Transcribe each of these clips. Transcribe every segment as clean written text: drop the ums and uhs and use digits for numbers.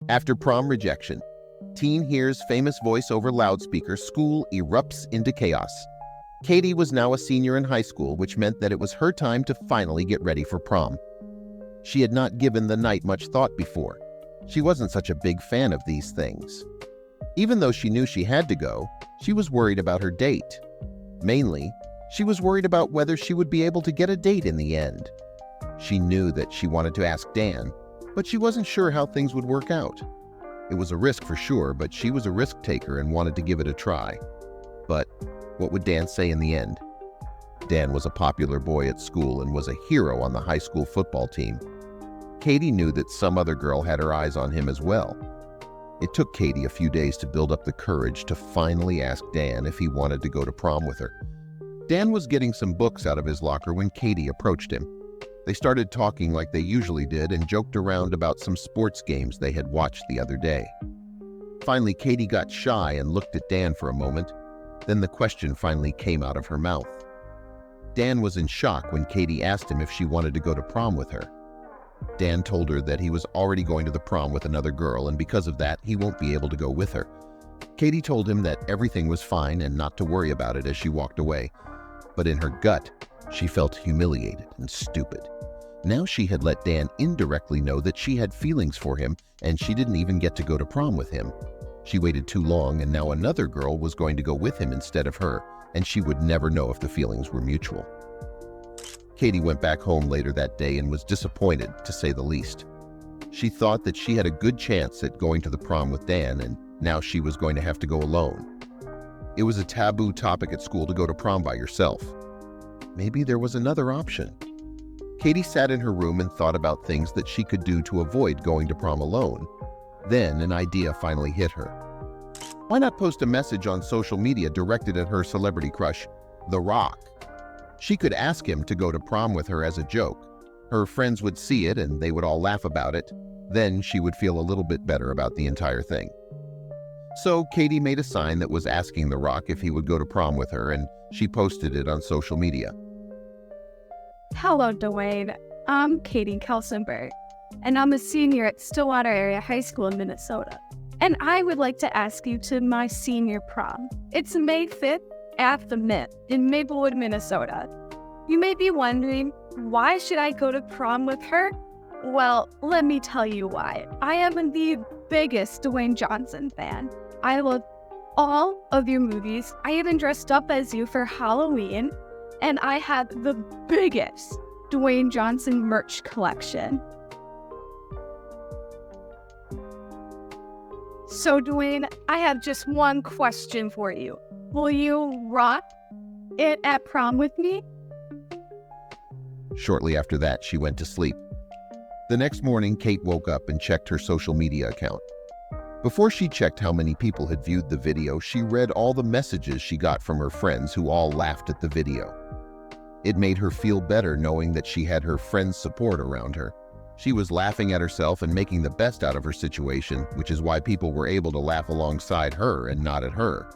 After prom rejection, teen hears famous voice over loudspeaker, school erupts into chaos. Katie was now a senior in high school, which meant that it was her time to finally get ready for prom. She had not given the night much thought before. She wasn't such a big fan of these things. Even though she knew she had to go, she was worried about her date. Mainly, she was worried about whether she would be able to get a date in the end. She knew that she wanted to ask Dan, but she wasn't sure how things would work out. It was a risk for sure, but she was a risk taker and wanted to give it a try. But what would Dan say in the end? Dan was a popular boy at school and was a hero on the high school football team. Katie knew that some other girl had her eyes on him as well. It took Katie a few days to build up the courage to finally ask Dan if he wanted to go to prom with her. Dan was getting some books out of his locker when Katie approached him. They started talking like they usually did and joked around about some sports games they had watched the other day. Finally, Katie got shy and looked at Dan for a moment. Then the question finally came out of her mouth. Dan was in shock when Katie asked him if she wanted to go to prom with her. Dan told her that he was already going to the prom with another girl, and because of that, he won't be able to go with her. Katie told him that everything was fine and not to worry about it as she walked away. But in her gut, she felt humiliated and stupid. Now she had let Dan indirectly know that she had feelings for him, and she didn't even get to go to prom with him. She waited too long, and now another girl was going to go with him instead of her, and she would never know if the feelings were mutual. Katie went back home later that day and was disappointed, to say the least. She thought that she had a good chance at going to the prom with Dan, and now she was going to have to go alone. It was a taboo topic at school to go to prom by yourself. Maybe there was another option. Katie sat in her room and thought about things that she could do to avoid going to prom alone. Then an idea finally hit her. Why not post a message on social media directed at her celebrity crush, The Rock? She could ask him to go to prom with her as a joke. Her friends would see it and they would all laugh about it. Then she would feel a little bit better about the entire thing. So Katie made a sign that was asking The Rock if he would go to prom with her, and she posted it on social media. Hello, Dwayne. I'm Katie Kelsenberg, and I'm a senior at Stillwater Area High School in Minnesota. And I would like to ask you to my senior prom. It's May 5th at the Mint in Maplewood, Minnesota. You may be wondering, why should I go to prom with her? Well, let me tell you why. I am the biggest Dwayne Johnson fan. I love all of your movies. I even dressed up as you for Halloween, and I have the biggest Dwayne Johnson merch collection. So Dwayne, I have just one question for you. Will you rock it at prom with me? Shortly after that, she went to sleep. The next morning, Kate woke up and checked her social media account. Before she checked how many people had viewed the video, she read all the messages she got from her friends who all laughed at the video. It made her feel better knowing that she had her friends' support around her. She was laughing at herself and making the best out of her situation, which is why people were able to laugh alongside her and not at her.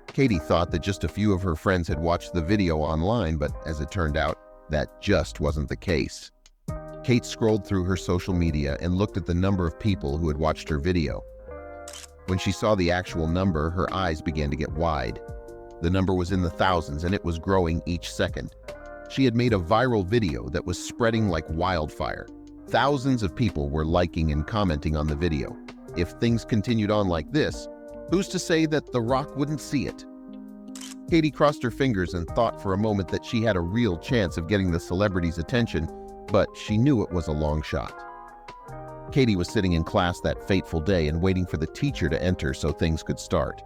Katie thought that just a few of her friends had watched the video online, but as it turned out, that just wasn't the case. Kate scrolled through her social media and looked at the number of people who had watched her video. When she saw the actual number, her eyes began to get wide. The number was in the thousands, and it was growing each second. She had made a viral video that was spreading like wildfire. Thousands of people were liking and commenting on the video. If things continued on like this, who's to say that The Rock wouldn't see it? Katie crossed her fingers and thought for a moment that she had a real chance of getting the celebrity's attention, but she knew it was a long shot. Katie was sitting in class that fateful day and waiting for the teacher to enter so things could start.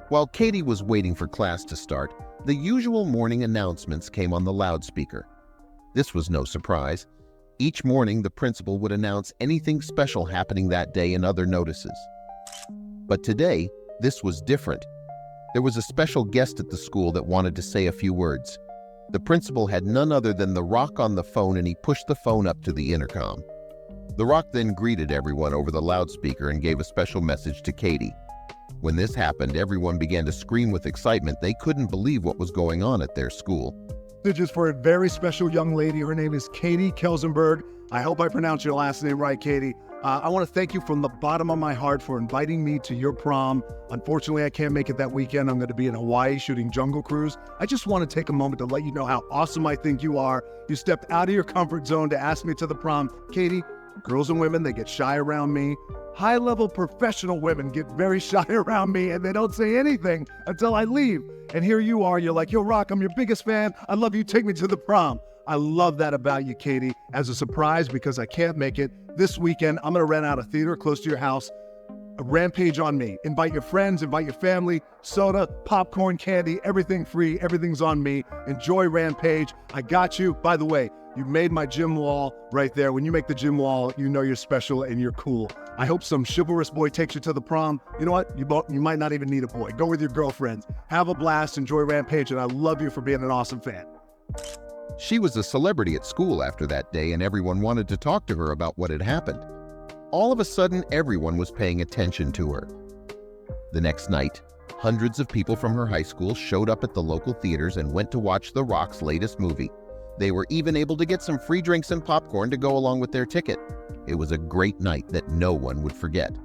While Katie was waiting for class to start, the usual morning announcements came on the loudspeaker. This was no surprise. Each morning, the principal would announce anything special happening that day and other notices. But today, this was different. There was a special guest at the school that wanted to say a few words. The principal had none other than The Rock on the phone, and he pushed the phone up to the intercom. The Rock then greeted everyone over the loudspeaker and gave a special message to Katie. When this happened, everyone began to scream with excitement. They couldn't believe what was going on at their school. This is for a very special young lady. Her name is Katie Kelsenberg. I hope I pronounced your last name right, Katie. I want to thank you from the bottom of my heart for inviting me to your prom. Unfortunately, I can't make it that weekend. I'm going to be in Hawaii shooting Jungle Cruise. I just want to take a moment to let you know how awesome I think you are. You stepped out of your comfort zone to ask me to the prom. Katie, girls and women, they get shy around me. High-level professional women get very shy around me, and they don't say anything until I leave. And here you are. You're like, yo, Rock, I'm your biggest fan. I love you. Take me to the prom. I love that about you, Katie. As a surprise, because I can't make it, this weekend, I'm going to rent out a theater close to your house. A Rampage on me. Invite your friends, invite your family, soda, popcorn, candy, everything free, everything's on me. Enjoy Rampage. I got you. By the way, you made my gym wall right there. When you make the gym wall, you know you're special and you're cool. I hope some chivalrous boy takes you to the prom. You know what? You might not even need a boy. Go with your girlfriends. Have a blast. Enjoy Rampage, and I love you for being an awesome fan. She was a celebrity at school after that day, and everyone wanted to talk to her about what had happened. All of a sudden, everyone was paying attention to her. The next night, hundreds of people from her high school showed up at the local theaters and went to watch The Rock's latest movie. They were even able to get some free drinks and popcorn to go along with their ticket. It was a great night that no one would forget.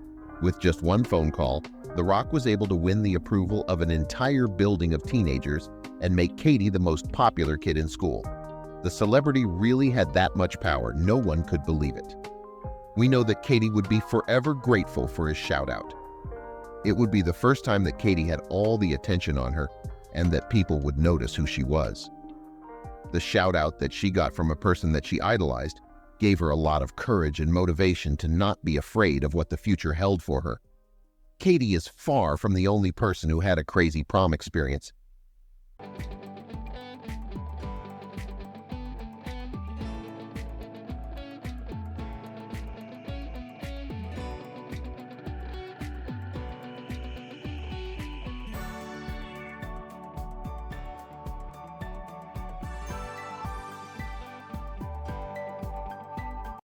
With just one phone call, The Rock was able to win the approval of an entire building of teenagers and make Katie the most popular kid in school. The celebrity really had that much power. No one could believe it. We know that Katie would be forever grateful for his shout-out. It would be the first time that Katie had all the attention on her and that people would notice who she was. The shout-out that she got from a person that she idolized gave her a lot of courage and motivation to not be afraid of what the future held for her. Katie is far from the only person who had a crazy prom experience.